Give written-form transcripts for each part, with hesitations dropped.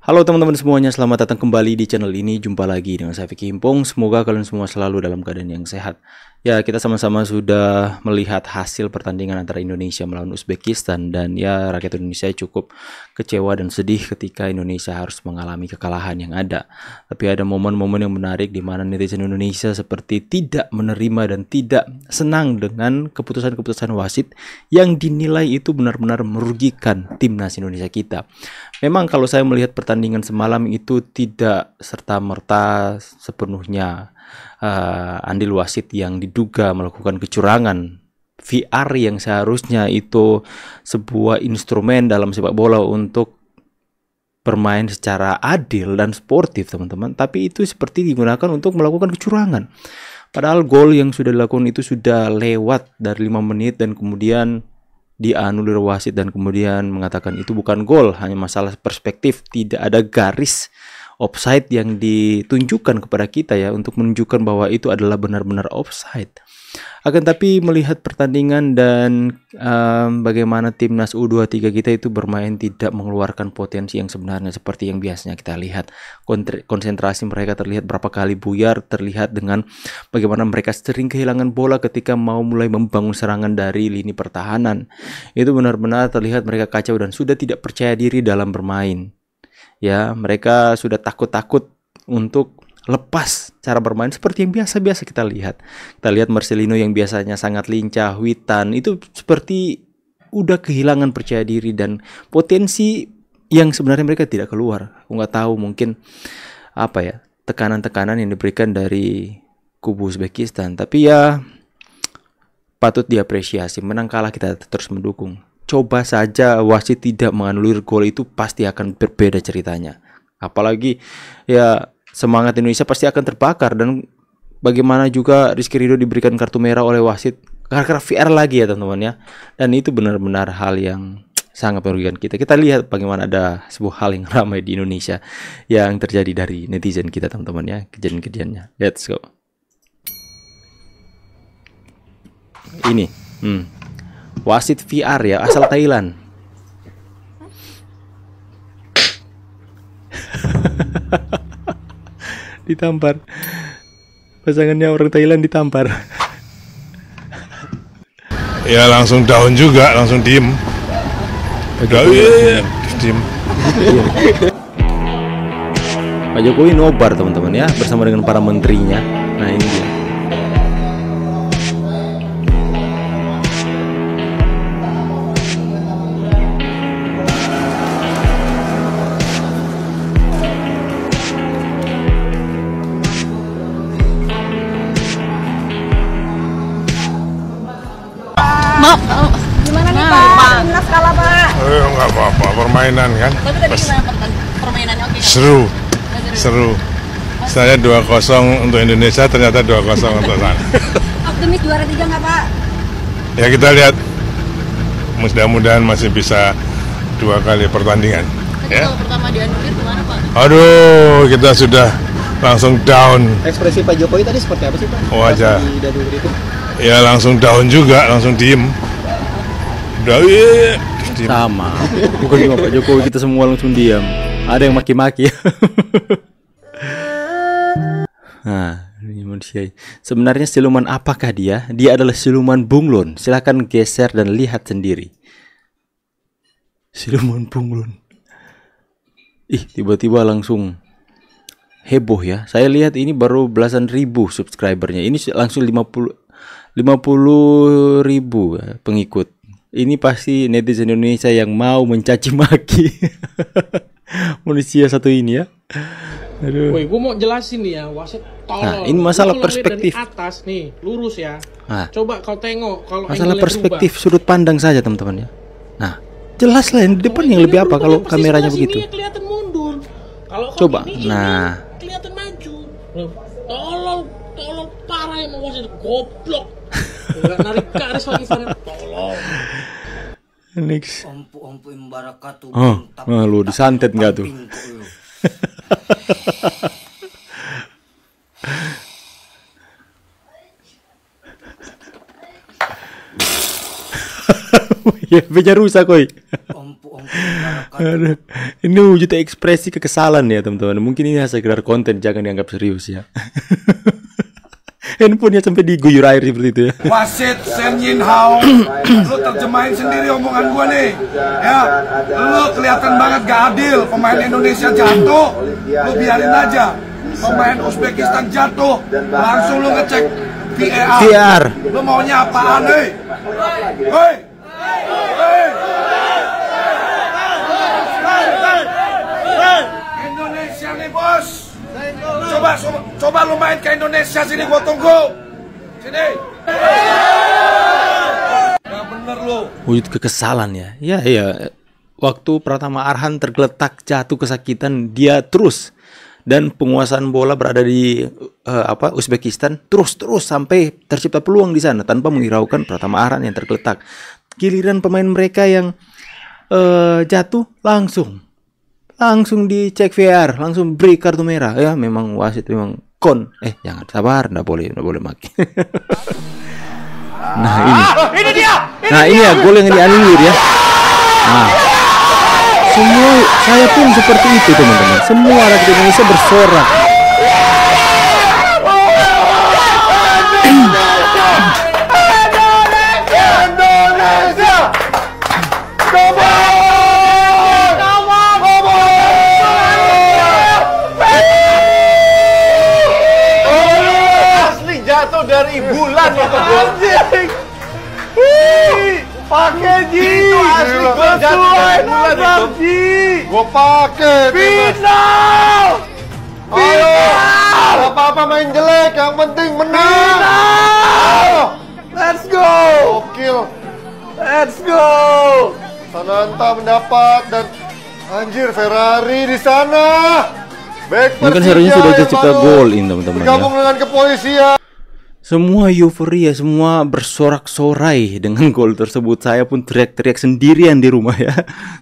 Halo teman-teman semuanya, selamat datang kembali di channel ini. Jumpa lagi dengan saya Vicky Impong. Semoga kalian semua selalu dalam keadaan yang sehat. Ya, kita sama-sama sudah melihat hasil pertandingan antara Indonesia melawan Uzbekistan. Dan ya, rakyat Indonesia cukup kecewa dan sedih ketika Indonesia harus mengalami kekalahan yang ada. Tapi ada momen-momen yang menarik di mana netizen Indonesia seperti tidak menerima dan tidak senang dengan keputusan-keputusan wasit yang dinilai itu benar-benar merugikan timnas Indonesia kita. Memang kalau saya melihat pertandingan semalam itu tidak serta-merta sepenuhnya andil wasit yang diduga melakukan kecurangan. VR yang seharusnya itu sebuah instrumen dalam sepak bola untuk bermain secara adil dan sportif, teman-teman. Tapi itu seperti digunakan untuk melakukan kecurangan. Padahal gol yang sudah dilakukan itu sudah lewat dari 5 menit dan kemudian dianulir wasit dan kemudian mengatakan itu bukan gol, hanya masalah perspektif, tidak ada garis offside yang ditunjukkan kepada kita ya untuk menunjukkan bahwa itu adalah benar-benar offside. Akan tapi melihat pertandingan dan bagaimana timnas U23 kita itu bermain tidak mengeluarkan potensi yang sebenarnya seperti yang biasanya kita lihat. Konsentrasi mereka terlihat berapa kali buyar, terlihat dengan bagaimana mereka sering kehilangan bola ketika mau mulai membangun serangan dari lini pertahanan. Itu benar-benar terlihat mereka kacau dan sudah tidak percaya diri dalam bermain. Ya, mereka sudah takut-takut untuk lepas cara bermain seperti yang biasa-biasa kita lihat. Kita lihat Marcelino yang biasanya sangat lincah, Witan itu seperti udah kehilangan percaya diri dan potensi yang sebenarnya mereka tidak keluar. Aku nggak tahu, mungkin apa ya, tekanan-tekanan yang diberikan dari kubu Uzbekistan. Tapi ya patut diapresiasi, menang kalah kita terus mendukung. Coba saja wasit tidak menganulir gol, itu pasti akan berbeda ceritanya. Apalagi ya semangat Indonesia pasti akan terbakar. Dan bagaimana juga Rizky Ridho diberikan kartu merah oleh wasit karena VR lagi ya teman-teman ya. Dan itu benar-benar hal yang sangat merugikan kita. Kita lihat bagaimana ada sebuah hal yang ramai di Indonesia yang terjadi dari netizen kita teman-teman ya, kejadian-kejadiannya. Let's go. Ini wasit VR ya, asal Thailand. Ditampar, pasangannya orang Thailand ditampar. Ya langsung down juga, langsung diem. Diem. Pak Jokowi nobar teman-teman ya, bersama dengan para menterinya. Nah ini dia. Gimana nih Pak? Timnas kalah Pak. Nggak apa-apa, permainan kan. Tapi tadi gimana permainannya? Oke. Seru. Saya 2-0 untuk Indonesia, ternyata 2-0 untuk sana. Optimis juara 3 nggak Pak? Ya kita lihat, mudah-mudahan masih bisa 2 kali pertandingan. Tadi Ya. kalau pertama dianulir gimana Pak? Aduh, kita sudah langsung down. Ekspresi Pak Jokowi tadi seperti apa sih Pak? Wajah. Pas di Dadur itu. Ya langsung down juga, langsung diem. Udah, diem. Sama. Bukan cuma Pak Jokowi, kita semua langsung diam. Ada yang maki-maki. Nah, ini manusia. Sebenarnya siluman apakah dia? Dia adalah siluman bunglon. Silakan geser dan lihat sendiri. Siluman bunglon. Ih, tiba-tiba langsung heboh ya. Saya lihat ini baru belasan ribu subscribernya. Ini langsung 50 ribu pengikut. Ini pasti netizen Indonesia yang mau mencaci maki manusia satu ini ya. Aduh. Woi, gue mau jelasin nih ya, wasit tolong. Nah, ini masalah Lu kalau lihat perspektif. dari atas nih, lurus ya. Nah, Coba kau tengok kalau masalah angle-nya perspektif sudut pandang saja teman-teman ya. Nah, jelas lah yang di depan yang lebih apa kalau kameranya begitu. Sini kelihatan mundur. Kalau kau Coba, gini, nah. ini kelihatan maju. Loh, tolong parah emang wasit goblok. Enggak narik garis lagi sana. Tolong. Next. Ompu imbarakatu. Lu disantet nggak tuh? Ya, beja rusak koi. Ompu Aduh, ini wujud ekspresi kekesalan ya teman-teman. Mungkin ini sekedar konten, jangan dianggap serius ya. Handphonenya sampai diguyur air seperti itu ya. Wasit Sen Yin Hao, lu terjemahin sendiri omongan gua nih. Ya, lu kelihatan banget gak adil. Pemain Indonesia jatuh, lu biarin aja. Pemain Uzbekistan jatuh, langsung lu ngecek VAR. Lu maunya apaan, hei? Hei! Indonesia nih bos. Coba lu main ke Indonesia sini, gua tunggu. Sini. Gak bener lu. Wujud kekesalan ya. Ya. Waktu Pratama Arhan tergeletak jatuh kesakitan, dia terus, dan penguasaan bola berada di Uzbekistan terus sampai tercipta peluang di sana tanpa menghiraukan Pratama Arhan yang tergeletak. Giliran pemain mereka yang jatuh langsung dicek VAR, langsung beri kartu merah. Ya memang wasit memang kon. Jangan sabar, nggak boleh maki. Ini dia gol yang dianulir ya. Nah, saya pun seperti itu teman-teman. Semua rakyat Indonesia bersorak. Dari bulan itu anjing. Pakai Ji. Itu asli gua jatuh dari bulan itu. Gua pakai. Final. Ayo. Gak apa-apa main jelek, yang penting menang. Final. Let's go. Gokil. Let's go. Sananta mendapat dan anjir Ferrari di sana. Mungkin seharusnya sudah tercipta gol ini teman-teman. Bergabung dengan kepolisian. Semua euforia, semua bersorak-sorai dengan gol tersebut. Saya pun teriak-teriak sendirian di rumah ya.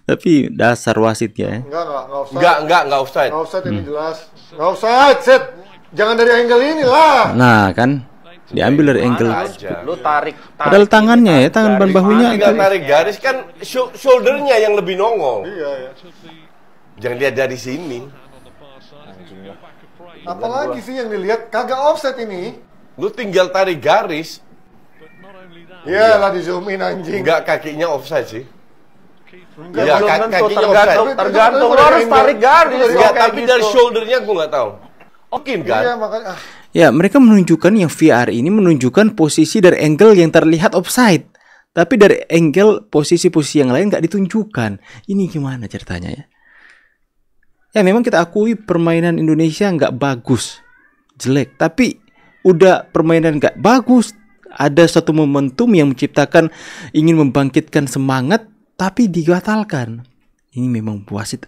Tapi dasar wasitnya ya. Enggak offside. Enggak offside ini jelas. Enggak offside, set. Jangan dari angle ini lah. Nah, kan diambil dari angle. Lu tarik. Padahal tangannya ya, tangan ban bahunya. Tinggal tarik garis kan shouldernya yang lebih nongol. Iya. Jangan lihat dari sini. Apalagi sih yang dilihat kagak offside ini. Lu tinggal tarik garis. Iyalah di zoom in anjing. Enggak, kakinya offside sih. Iya, kakinya offside. Tergantung lu harus tarik garis. Enggak, tapi dari shouldernya gua nggak tahu. Mungkin kan? Iya, makanya. Ya, mereka menunjukkan yang VR ini menunjukkan posisi dari angle yang terlihat offside. Tapi dari angle posisi-posisi yang lain nggak ditunjukkan. Ini gimana ceritanya ya? Ya memang kita akui permainan Indonesia nggak bagus, jelek. Tapi udah permainan gak bagus, ada suatu momentum yang menciptakan ingin membangkitkan semangat, tapi dibatalkan. Ini memang wasit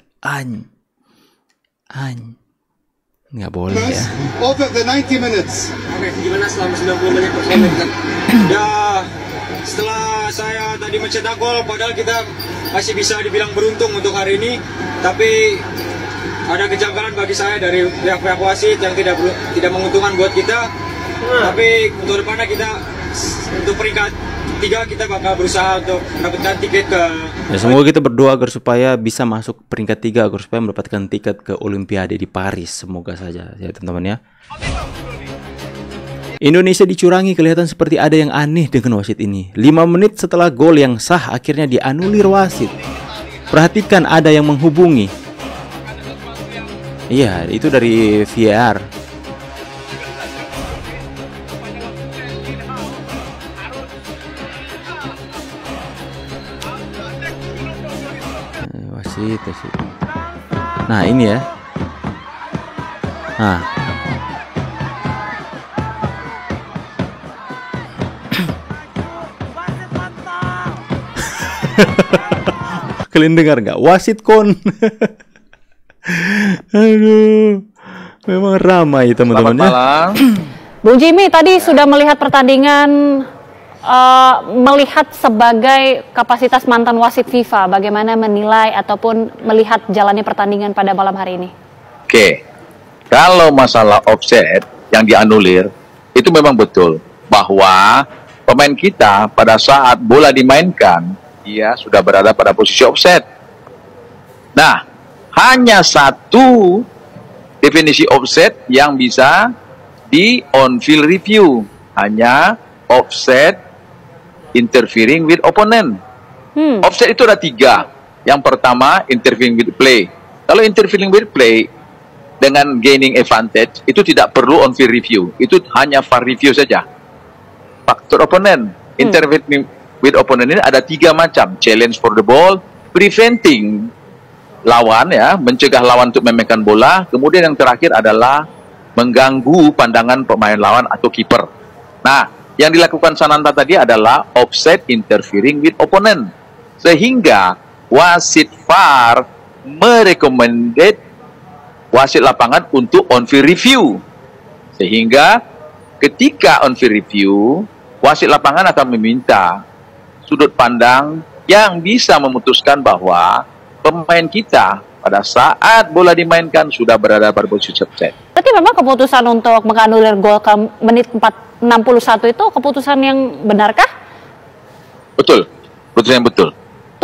nggak boleh ya. Over the 90 minutes. Oke, gimana selama 90 menit pertandingan? Ya, setelah saya tadi mencetak gol, padahal kita masih bisa dibilang beruntung untuk hari ini, tapi ada kejanggalan bagi saya dari pihak wasit yang tidak menguntungkan buat kita. Tapi untuk depannya kita untuk peringkat 3 kita bakal berusaha untuk mendapatkan tiket ke. Ya, semoga kita berdoa agar supaya bisa masuk peringkat 3 agar supaya mendapatkan tiket ke Olimpiade di Paris. Semoga saja ya teman-teman ya. Indonesia dicurangi, kelihatan seperti ada yang aneh dengan wasit ini. 5 menit setelah gol yang sah akhirnya dianulir wasit. Perhatikan ada yang menghubungi. Iya, itu dari VAR. Wasit. Nah, ini ya. Nah. Kalian dengar nggak? Wasit kon. Aduh, memang ramai teman-teman ya. Bung Jimmy tadi sudah melihat pertandingan, melihat sebagai kapasitas mantan wasit FIFA, bagaimana menilai ataupun melihat jalannya pertandingan pada malam hari ini? Oke, kalau masalah offset yang dianulir, itu memang betul bahwa pemain kita pada saat bola dimainkan, dia sudah berada pada posisi offset. Nah, hanya satu definisi offset yang bisa di on-field review, hanya offset interfering with opponent. Offset itu ada 3. Yang pertama, interfering with play. Kalau interfering with play dengan gaining advantage, itu tidak perlu on-field review. Itu hanya VAR review saja. Faktor opponent. Interfering with opponent ini ada 3 macam. Challenge for the ball, preventing lawan, ya, mencegah lawan untuk memainkan bola. Kemudian yang terakhir adalah mengganggu pandangan pemain lawan atau kiper. Nah, yang dilakukan Sananta tadi adalah offset interfering with opponent. Sehingga wasit VAR merekomendasi wasit lapangan untuk on-field review. Sehingga ketika on-field review, wasit lapangan akan meminta sudut pandang yang bisa memutuskan bahwa pemain kita pada saat bola dimainkan sudah berada pada posisi offset. Berarti memang keputusan untuk menganulir gol ke menit 61 itu keputusan yang benarkah? Betul, keputusan yang betul.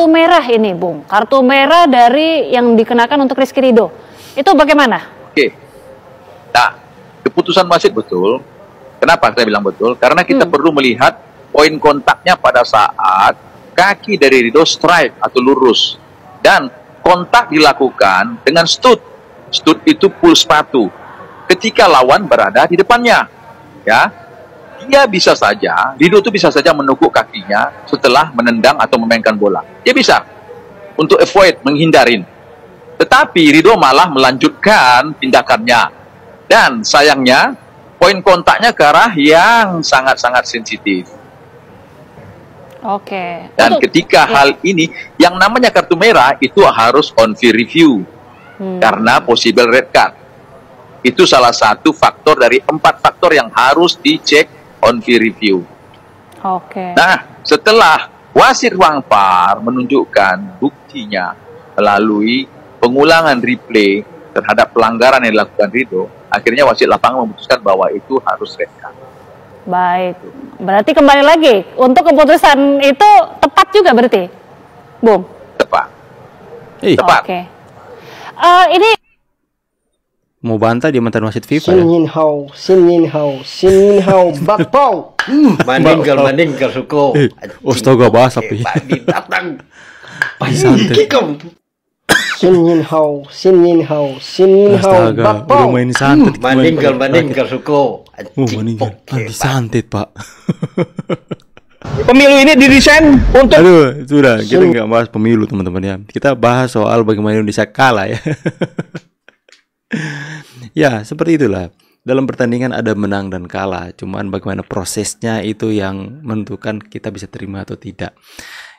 Kartu merah ini, Bung. Kartu merah dari yang dikenakan untuk Rizky Ridho. Itu bagaimana? Oke. Nah, keputusan wasit betul. Kenapa saya bilang betul? Karena kita perlu melihat poin kontaknya pada saat kaki dari Ridho strike atau lurus. Dan kontak dilakukan dengan stud. Stud itu pull sepatu. Ketika lawan berada di depannya. Ya. Dia bisa saja, Ridho itu bisa saja menukuk kakinya setelah menendang atau memainkan bola. Dia bisa untuk avoid, menghindarin. Tetapi Ridho malah melanjutkan tindakannya. Dan sayangnya, poin kontaknya ke arah yang sangat-sangat sensitif. Oke. Dan ketika hal ini, yang namanya kartu merah itu harus on-field review. Karena possible red card. Itu salah satu faktor dari 4 faktor yang harus dicek on-field review. Oke. Nah, setelah wasit ruang VAR menunjukkan buktinya melalui pengulangan replay terhadap pelanggaran yang dilakukan Ridho, akhirnya wasit lapangan memutuskan bahwa itu harus red card. Baik. Berarti kembali lagi, untuk keputusan itu tepat juga berarti, Bung? Tepat. Tepat. Oke. Ini mau bantah dia mantan wasit FIFA. Sin Yin Hao, bakpao. Meninggal suko. Astaga, bahasa pi. Datang. Santet. Sin Yin Hao, Astaga, udah main santet. meninggal suko. Meninggal. Disantet, Pak. Pemilu ini didesain untuk... Aduh, sudah. Kita nggak bahas pemilu, teman-teman ya. Kita bahas soal bagaimana Indonesia kalah ya. Ya, seperti itulah. Dalam pertandingan ada menang dan kalah. Cuman bagaimana prosesnya itu yang menentukan kita bisa terima atau tidak.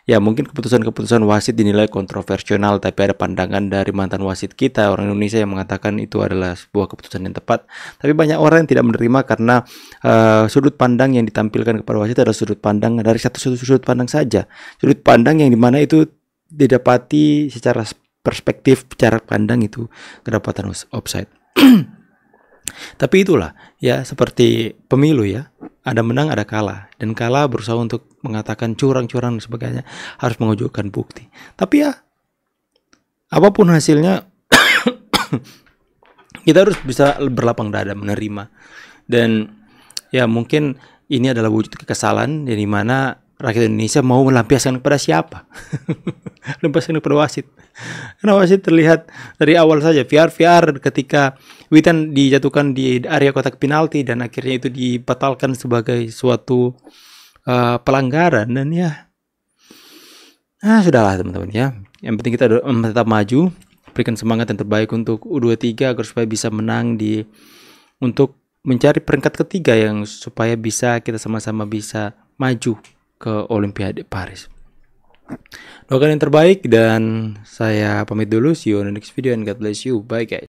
Ya, mungkin keputusan-keputusan wasit dinilai kontroversial, tapi ada pandangan dari mantan wasit kita, orang Indonesia, yang mengatakan itu adalah sebuah keputusan yang tepat. Tapi banyak orang yang tidak menerima karena sudut pandang yang ditampilkan kepada wasit adalah sudut pandang dari satu sudut pandang saja. Sudut pandang yang dimana itu didapati secara perspektif jarak pandang itu kedapatan offside. Tapi itulah ya, seperti pemilu ya, ada menang ada kalah, dan kalah berusaha untuk mengatakan curang-curang dan sebagainya, harus menunjukkan bukti. Tapi ya apapun hasilnya kita harus bisa berlapang dada menerima. Dan ya mungkin ini adalah wujud kekesalan di mana rakyat Indonesia mau melampiaskan kepada siapa? Lampiaskan kepada wasit. Karena wasit terlihat dari awal saja VR ketika Witan dijatuhkan di area kotak penalti dan akhirnya itu dibatalkan sebagai suatu pelanggaran, dan ya sudahlah teman-teman ya. Yang penting kita tetap maju, berikan semangat yang terbaik untuk U23 agar supaya bisa menang untuk mencari peringkat ketiga, yang supaya bisa kita sama-sama bisa maju ke Olimpiade Paris. Doakan yang terbaik dan saya pamit dulu. See you on the next video and God bless you. Bye guys.